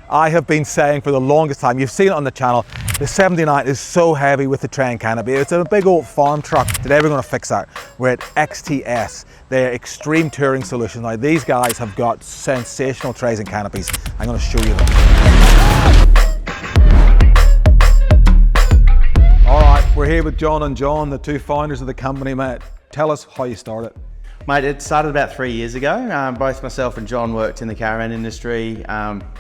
I have been saying for the longest time, you've seen it on the channel, the 79 is so heavy with the train canopy. It's a big old farm truck. They're never going to fix that. We're at XTS. They're extreme touring solutions. Now these guys have got sensational trays and canopies. I'm going to show you them. All right, we're here with John and John, the two founders of the company, mate. Tell us how you started. Mate, it started about 3 years ago. Both myself and John worked in the caravan industry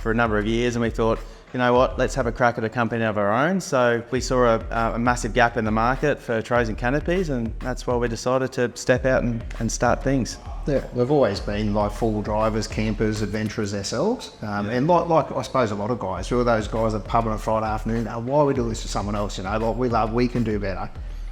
for a number of years, and we thought, you know what, let's have a crack at a company of our own. So we saw a massive gap in the market for trays and canopies, and that's why we decided to step out and start things. Yeah, we've always been like full drivers, campers, adventurers ourselves. And like I suppose a lot of guys, we're those guys at the pub on a Friday afternoon, why we do this to someone else, you know, like we can do better.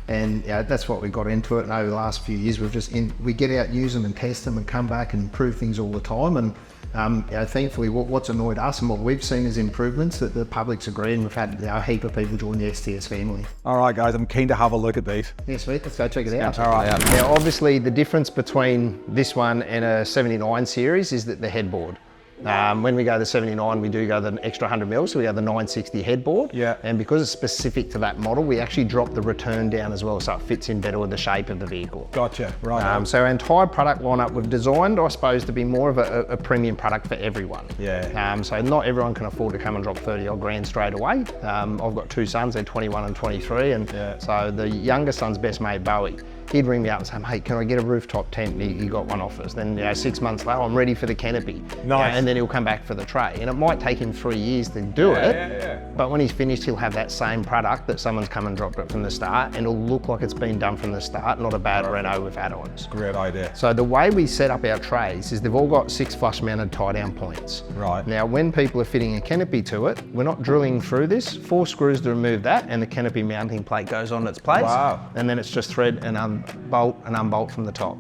And that's what we got into it. And over the last few years, we get out, use them and test them and come back and improve things all the time. And thankfully, what's annoyed us and what we've seen is improvements that the public's agreed, and we've had a heap of people join the STS family. All right, guys, I'm keen to have a look at these. Yeah, sweet, let's go check it out. All right. Now, obviously, the difference between this one and a 79 series is that the headboard. When we go the 79, we do go the extra 100 mil, so we have the 960 headboard. Yeah. And because it's specific to that model, we actually drop the return down as well, so it fits in better with the shape of the vehicle. Gotcha, right. So our entire product lineup we've designed, I suppose, to be more of a premium product for everyone. Yeah. So not everyone can afford to come and drop 30 odd grand straight away. I've got two sons, they're 21 and 23, and so the younger son's best mate, Bowie, he'd ring me up and say, mate, can I get a rooftop tent? And he got one off us. Then 6 months later, I'm ready for the canopy. Nice. And then he'll come back for the tray. And it might take him 3 years to do it, but when he's finished, he'll have that same product that someone's come and dropped it from the start, and it'll look like it's been done from the start, not a bad reno with add-ons. Great idea. So the way we set up our trays is they've all got 6 flush mounted tie down points. Right. Now, when people are fitting a canopy to it, we're not drilling through this, 4 screws to remove that, and the canopy mounting plate goes on its place. Wow. And then it's just thread and unbolt from the top.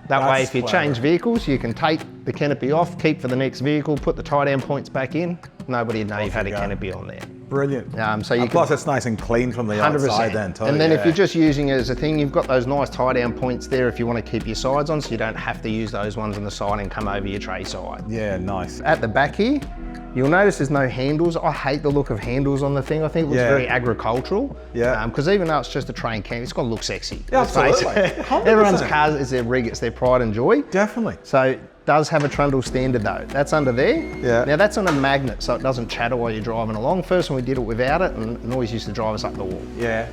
That way, if you clever. change vehicles, you can take the canopy off, keep for the next vehicle, put the tie down points back in. Nobody would know you've had a canopy on there. Brilliant. So you plus it's nice and clean from the 100%. outside then too. And then if you're just using it as a thing, you've got those nice tie down points there if you want to keep your sides on, so you don't have to use those ones on the side and come over your tray side. Yeah, nice. At the back here, you'll notice there's no handles. I hate the look of handles on the thing. I think it looks very agricultural. Yeah. Because even though it's just a train camp, it's got to look sexy. Yeah, absolutely. Everyone's cars is their rig, it's their pride and joy. Definitely. So it does have a Trundle standard though. That's under there. Yeah. Now that's on a magnet, so it doesn't chatter while you're driving along. First when we did it without it, and it always used to drive us up the wall. Yeah.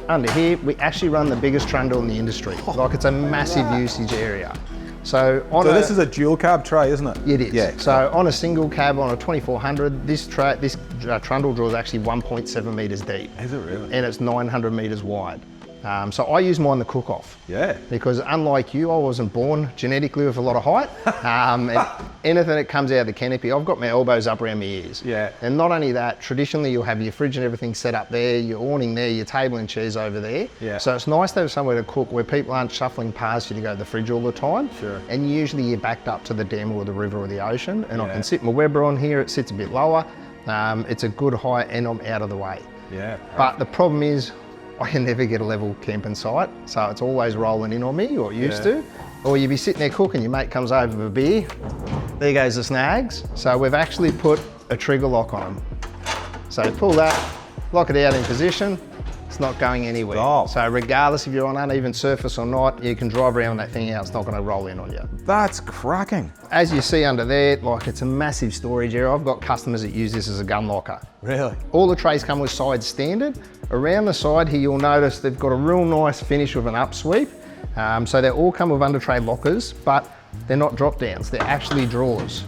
Under here, we actually run the biggest Trundle in the industry. Like it's a massive usage area. So this is a dual cab tray, isn't it? It is. Yeah. So on a single cab on a 2400, this Trundle draw is actually 1.7 metres deep. Is it really? And it's 900 metres wide. So I use mine the cook-off. Yeah. Because unlike you, I wasn't born genetically with a lot of height. And anything that comes out of the canopy, I've got my elbows up around my ears. Yeah. And not only that, traditionally you'll have your fridge and everything set up there, your awning there, your table and chairs over there. Yeah. So it's nice to have somewhere to cook where people aren't shuffling past you to go to the fridge all the time. Sure. And usually you're backed up to the dam or the river or the ocean, and I can sit my Weber on here, it sits a bit lower. It's a good height and I'm out of the way. Yeah. But the problem is, I can never get a level camping site, so it's always rolling in on me, or used to. Or you'd be sitting there cooking, your mate comes over with a beer, there goes the snags. So we've actually put a trigger lock on them. So pull that, lock it out in position, it's not going anywhere. Oh. So regardless if you're on uneven surface or not, you can drive around that thing out, it's not gonna roll in on you. That's cracking. As you see under there, like it's a massive storage area. I've got customers that use this as a gun locker. Really? All the trays come with side standard. Around the side here, you'll notice they've got a real nice finish with an upsweep. So they all come with under tray lockers, but they're not drop downs, they're actually drawers.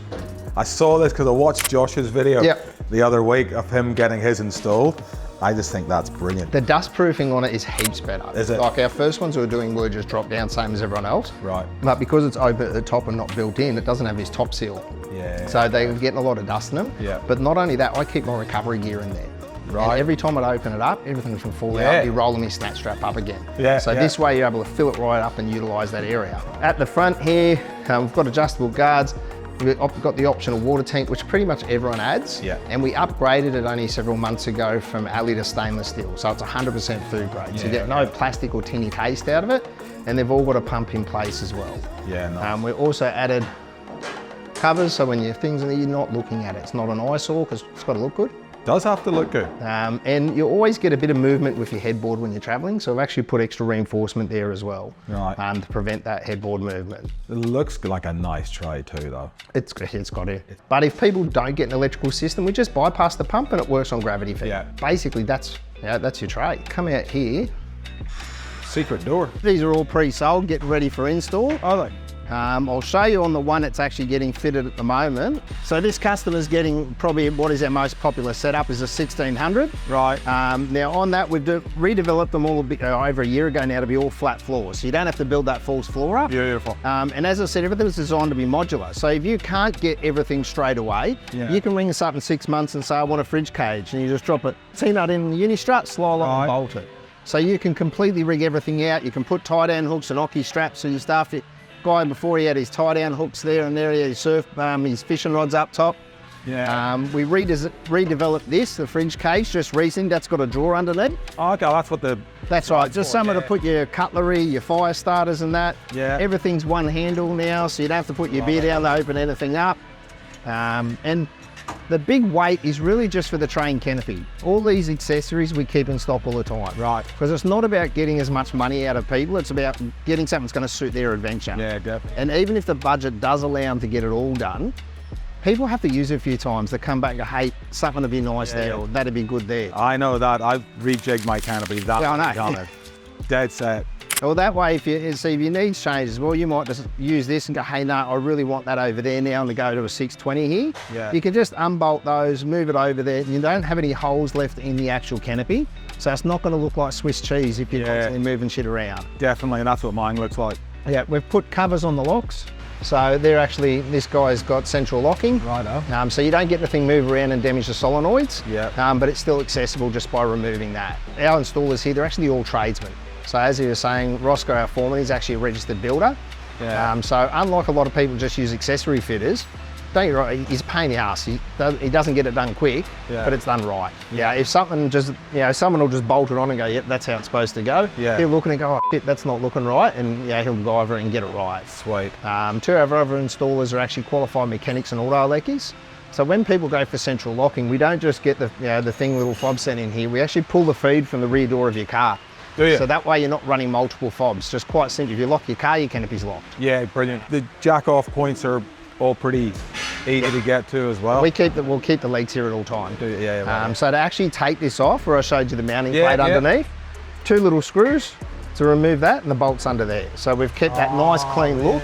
I saw this because I watched Josh's video the other week of him getting his installed. I just think that's brilliant. The dust proofing on it is heaps better. Is it? Like our first ones we were doing were just drop down, same as everyone else. Right. But because it's open at the top and not built in, it doesn't have this top seal. Yeah. So they're getting a lot of dust in them. Yeah. But not only that, I keep my recovery gear in there. Right. And every time I open it up, everything can fall out, you roll my snatch strap up again. So this way you're able to fill it right up and utilise that area. At the front here, we've got adjustable guards. We've got the optional water tank, which pretty much everyone adds. Yeah. And we upgraded it only several months ago from alley to stainless steel. So it's 100% food grade. So you get no plastic or tinny taste out of it. And they've all got a pump in place as well. Yeah, nice. We also added covers, so when your things are, you're not looking at it. It's not an eyesore because it's got to look good. Does have to look good. And you always get a bit of movement with your headboard when you're traveling, so I've actually put extra reinforcement there as well, Right. to prevent that headboard movement. It looks like a nice tray too, though. It's got it. But if people don't get an electrical system, we just bypass the pump and it works on gravity feed. Yeah. Basically, that's your tray. Come out here. Secret door. These are all pre-sold, getting ready for install. Are they? I'll show you on the one that's actually getting fitted at the moment. So this customer's getting probably what is our most popular setup is a 1600. Right. Now on that, we've redeveloped them all a bit, over a year ago now to be all flat floors. So you don't have to build that false floor up. Beautiful. And as I said, everything was designed to be modular. So if you can't get everything straight away, you can ring us up in 6 months and say, I want a fridge cage. And you just drop a T-nut in the uni-strut, slide on and bolt it. So you can completely rig everything out. You can put tie-down hooks and hockey straps and your stuff. Guy before he had his tie-down hooks there and there, he had his fishing rods up top. Yeah. We redeveloped this, the fridge cage, just recently. That's got a drawer underneath. Oh, okay, that's what the... That's right, just somewhere to put your cutlery, your fire starters and that. Yeah. Everything's one handle now, so you don't have to put your beer down to open anything up. And the big weight is really just for the train canopy. All these accessories we keep in stock all the time. Right. Because it's not about getting as much money out of people, it's about getting something that's going to suit their adventure. Yeah, definitely. And even if the budget does allow them to get it all done, people have to use it a few times. They come back and go, hey, something to be nice there, or that'd be good there. I know that. I've rejigged my canopy. That's Yeah, I know. on it. Dead set. Well, that way, if your needs changes, well, you might just use this and go, hey, no, I really want that over there now and to go to a 620 here. Yeah. You can just unbolt those, move it over there. You don't have any holes left in the actual canopy, so it's not going to look like Swiss cheese if you're constantly moving shit around. Definitely, and that's what mine looks like. Yeah, we've put covers on the locks. So they're actually, this guy's got central locking. Righto. So you don't get the thing move around and damage the solenoids. Yeah. But it's still accessible just by removing that. Our installers here, they're actually all tradesmen. So as you were saying, Roscoe, our foreman, is actually a registered builder. Yeah. So unlike a lot of people just use accessory fitters, don't get right, he's a pain in the ass. He doesn't get it done quick, but it's done right. Yeah. If something just, someone will just bolt it on and go, yep, that's how it's supposed to go. Yeah. He'll look and go, oh shit, that's not looking right, and he'll go over and get it right. Sweet. 2 of our other installers are actually qualified mechanics and auto electrics. So when people go for central locking, we don't just get the thing little fob set in here. We actually pull the feed from the rear door of your car. Do you? So that way you're not running multiple fobs. Just quite simple. If you lock your car, your canopy's locked. Yeah, brilliant. The jack-off points are all pretty easy to get to as well. We'll keep the legs here at all times. Right. So to actually take this off, where I showed you the mounting plate underneath, 2 little screws to remove that, and the bolt's under there. So we've kept that nice clean look.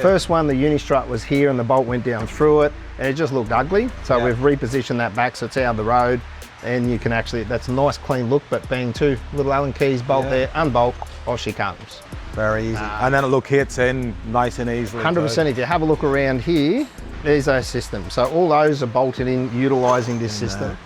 First one, the uni-strut was here and the bolt went down through it, and it just looked ugly. So we've repositioned that back so it's out of the road. And you can actually, that's a nice clean look, but being 2 little Allen keys, bolt there, unbolt, off she comes. Very easy. And then it locates in nice and easily. 100%, if you have a look around here, there's those systems. So all those are bolted in, utilising this system.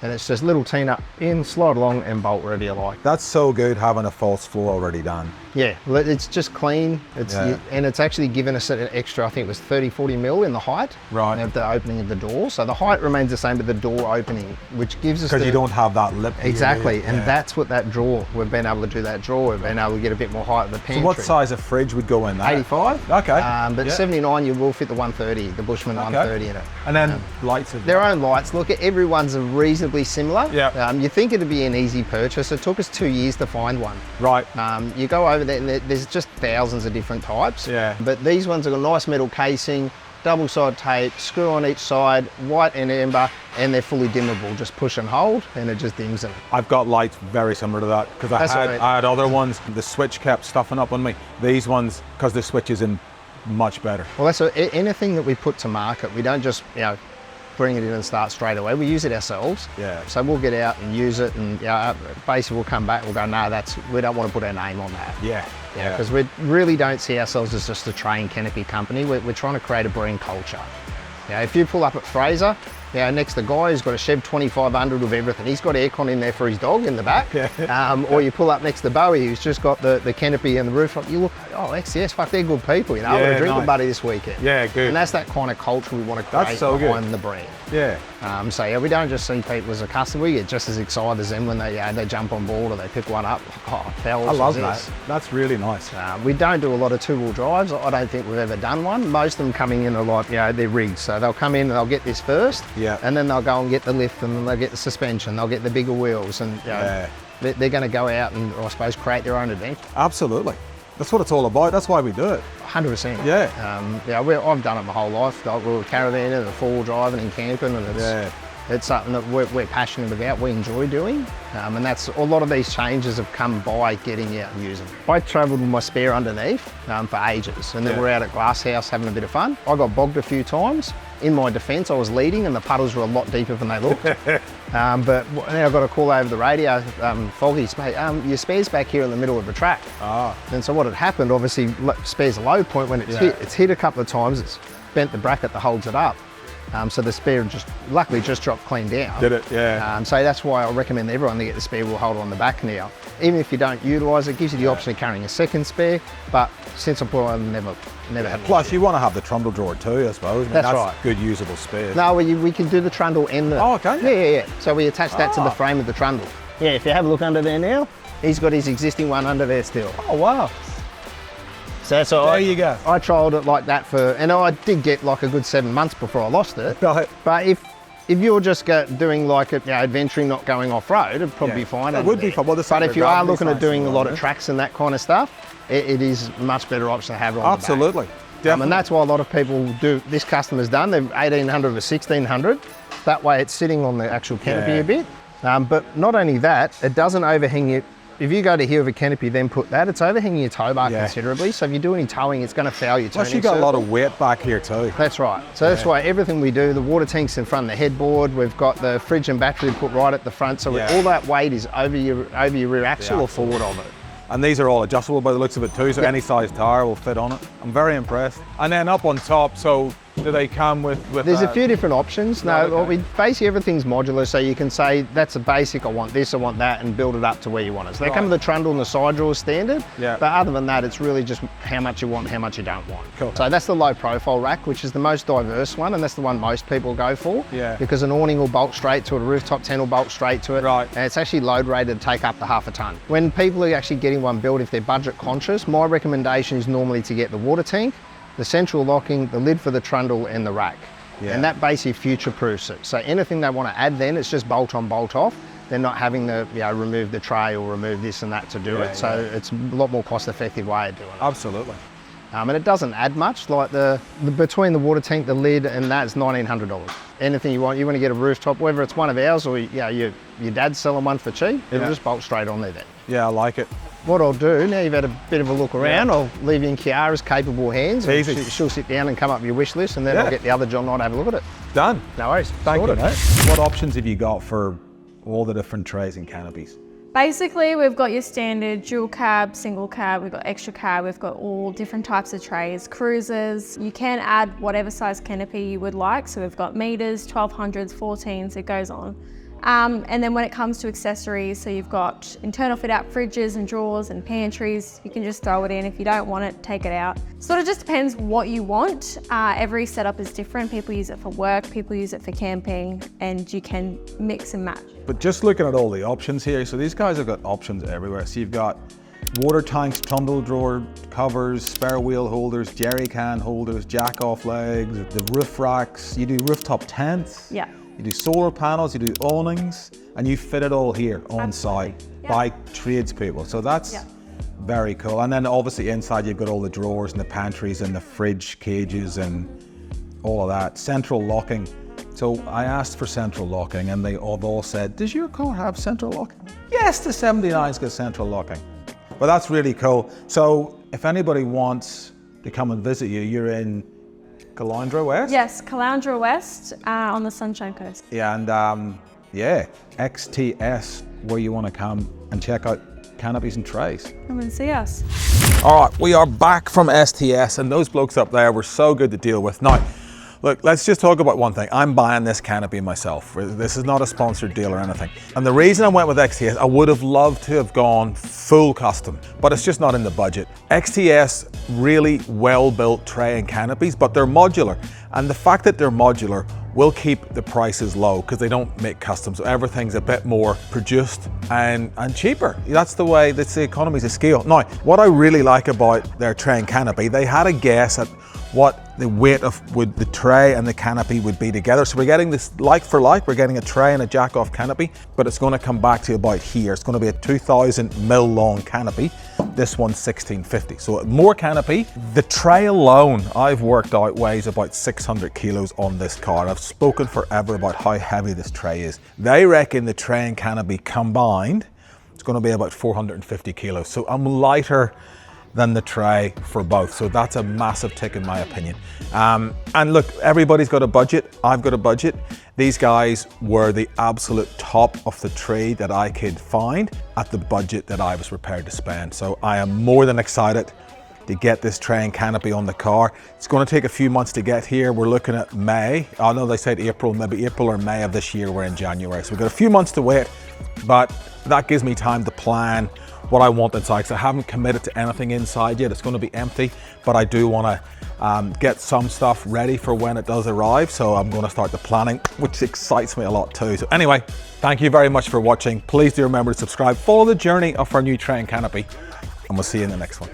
And it's just little T-nut in, slide along and bolt wherever you like. That's so good having a false floor already done. Yeah, it's just clean. And it's actually given us an extra, I think it was 30-40 mil in the height of the opening of the door. So the height remains the same, but the door opening, which gives us because you don't have that lip. Exactly, and that's what that drawer, we've been able to do that drawer. We've been able to get a bit more height of the pantry. So what size of fridge would go in that? 85. Okay. But 79, you will fit the 130, the Bushman 130 in it. And then lights of their own lights. Look, everyone's are reasonably similar. Yeah. You think it'd be an easy purchase. It took us 2 years to find one. Right. You go over there and there's just thousands of different types. Yeah. But these ones have got a nice metal casing, double side tape, screw on each side, white and amber, and they're fully dimmable. Just push and hold and it just dims them. I've got lights very similar to that because I had other ones. The switch kept stuffing up on me. These ones, because the switch is in much better. Well, that's anything that we put to market. We don't just, bring it in and start straight away. We use it ourselves. Yeah. So we'll get out and use it, and basically we'll come back. We'll go, no, we don't want to put our name on that. Yeah. Because we really don't see ourselves as just a train canopy company. We're trying to create a brand culture. If you pull up at Fraser, next to the guy who's got a Chev 2500 of everything. He's got aircon in there for his dog in the back. Or you pull up next to Bowie, who's just got the canopy and the roof. You look, oh, XCS, fuck, they're good people, you know. We're drinking buddy this weekend. Yeah, good. And that's that kind of culture we want to create behind the brand. Yeah. So yeah, we don't just see people as a customer. We get just as excited as them when they jump on board or they pick one up. Oh, I love that. That's really nice. We don't do a lot of two-wheel drives. I don't think we've ever done one. Most of them coming in are like, they're rigged. So they'll come in and they'll get this first, and then they'll go and get the lift, and then they'll get the suspension. They'll get the bigger wheels, and they're going to go out and, I suppose, create their own adventure. Absolutely. That's what it's all about. That's why we do it. 100%. Yeah. I've done it my whole life. Like, we were caravanning and four-wheel driving and camping, and it's something that we're passionate about, we enjoy doing, and that's a lot of these changes have come by getting out and using. I travelled with my spare underneath for ages, and then we're out at Glasshouse having a bit of fun. I got bogged a few times. In my defence, I was leading and the puddles were a lot deeper than they looked. But now I've got a call over the radio, Foggy's, mate, your spare's back here in the middle of the track. And so what had happened, obviously, spare's a low point when it's hit a couple of times, it's bent the bracket that holds it up. So the spare luckily just dropped clean down. Did it, yeah. So that's why I recommend everyone to get the spare wheel holder on the back now. Even if you don't utilise it, it gives you the option of carrying a second spare, but since I put it on, never had Plus, you want to have the Trundle drawer too, I suppose. I mean, that's right. Good usable spare. No, we can do the Trundle and the... Oh, okay. Yeah. So we attach that to the frame of the Trundle. Yeah, if you have a look under there now, he's got his existing one under there still. Oh, wow. So there you go. I trialled it like that and I did get like a good 7 months before I lost it. Right. But if you're just doing like adventuring, not going off-road, it'd probably be fine. It would be fine. Well, but if you are looking at doing a lot of tracks and that kind of stuff, it is a much better option to have it on Absolutely. the back. And that's why a lot of people do, this customer's done, they've 1800 or 1600. That way it's sitting on the actual canopy a bit. But not only that, it doesn't overhang you. If you go to here with a canopy, then put that, it's overhanging your tow bar considerably. So if you do any towing, it's going to foul your turning Plus, you've got a lot of weight back here too. That's right. So that's why everything we do, the water tank's in front of the headboard. We've got the fridge and battery put right at the front. So all that weight is over your rear axle or forward of it. And these are all adjustable by the looks of it too, so any size tire will fit on it. I'm very impressed. And then up on top, so do they come with There's a few different options. Basically everything's modular, so you can say that's a basic, I want this, I want that, and build it up to where you want it. So they come with the Trundle and the side drawers standard, but other than that, it's really just how much you want and how much you don't want. Cool. So that's the low profile rack, which is the most diverse one, and that's the one most people go for. Because an awning will bolt straight to it, a rooftop tent will bolt straight to it, and it's actually load rated to take up to half a ton. When people are actually getting one built, if they're budget conscious, my recommendation is normally to get the water tank, the central locking, the lid for the Trundle, and the rack. And that basically future-proofs it. So anything they want to add then, it's just bolt on, bolt off. They're not having to remove the tray or remove this and that to do it. So it's a lot more cost-effective way of doing it. Absolutely. And it doesn't add much, like the between the water tank, the lid, and that's $1,900. Anything you want to get a rooftop, whether it's one of ours or your dad's selling one for cheap, it'll just bolt straight on there then. Yeah, I like it. What I'll do, now you've had a bit of a look around, I'll leave you in Kiara's capable hands. Easy. She'll sit down and come up with your wish list, and then I'll get the other John Knight to have a look at it. Done. No worries. Thank you, mate. What options have you got for all the different trays and canopies? Basically, we've got your standard dual cab, single cab, we've got extra cab, we've got all different types of trays, cruisers. You can add whatever size canopy you would like. So we've got meters, 1200s, 14s, it goes on. And then when it comes to accessories, so you've got internal fit out fridges and drawers and pantries, you can just throw it in. If you don't want it, take it out. Sort of just depends what you want. Every setup is different. People use it for work, people use it for camping, and you can mix and match. But just looking at all the options here, so these guys have got options everywhere. So you've got water tanks, Trundle drawer covers, spare wheel holders, jerry can holders, jack off legs, the roof racks, you do rooftop tents. Yeah. You do solar panels, you do awnings, and you fit it all here on site by tradespeople. So that's very cool. And then obviously inside you've got all the drawers and the pantries and the fridge cages and all of that. Central locking. So I asked for central locking and they all said, does your car have central locking? Yes, the 79's got central locking. But that's really cool. So if anybody wants to come and visit you, you're in Caloundra West? Yes, Caloundra West on the Sunshine Coast. Yeah, and XTS, where you want to come and check out canopies and trays. Come and see us. All right, we are back from STS, and those blokes up there were so good to deal with. Now, Look, let's just talk about one thing. I'm buying this Canopy myself. This is not a sponsored deal or anything. And the reason I went with XTS, I would have loved to have gone full custom, but it's just not in the budget. XTS, really well-built tray and canopies, but they're modular. And the fact that they're modular will keep the prices low because they don't make custom. So everything's a bit more produced and cheaper. That's the way, that's the economies of scale. Now, what I really like about their tray and canopy, they had a guess at what the weight of the tray and the canopy would be together. So we're getting this like for like, we're getting a tray and a jack-off canopy, but it's going to come back to about here. It's going to be a 2,000 mil long canopy. This one's 1650, so more canopy. The tray alone, I've worked out, weighs about 600 kilos on this car. I've spoken forever about how heavy this tray is. They reckon the tray and canopy combined, it's going to be about 450 kilos. So I'm lighter than the tray for both. So that's a massive tick in my opinion. And look, everybody's got a budget. I've got a budget. These guys were the absolute top of the tree that I could find at the budget that I was prepared to spend. So I am more than excited to get this tray and canopy on the car. It's going to take a few months to get here. We're looking at May. I know they said April, maybe April or May of this year. We're in January. So we've got a few months to wait, but that gives me time to plan what I want inside, because I haven't committed to anything inside yet. It's going to be empty, but I do want to get some stuff ready for when it does arrive. So I'm going to start the planning, which excites me a lot too. So anyway, thank you very much for watching. Please do remember to subscribe, follow the journey of our new tray and canopy, and we'll see you in the next one.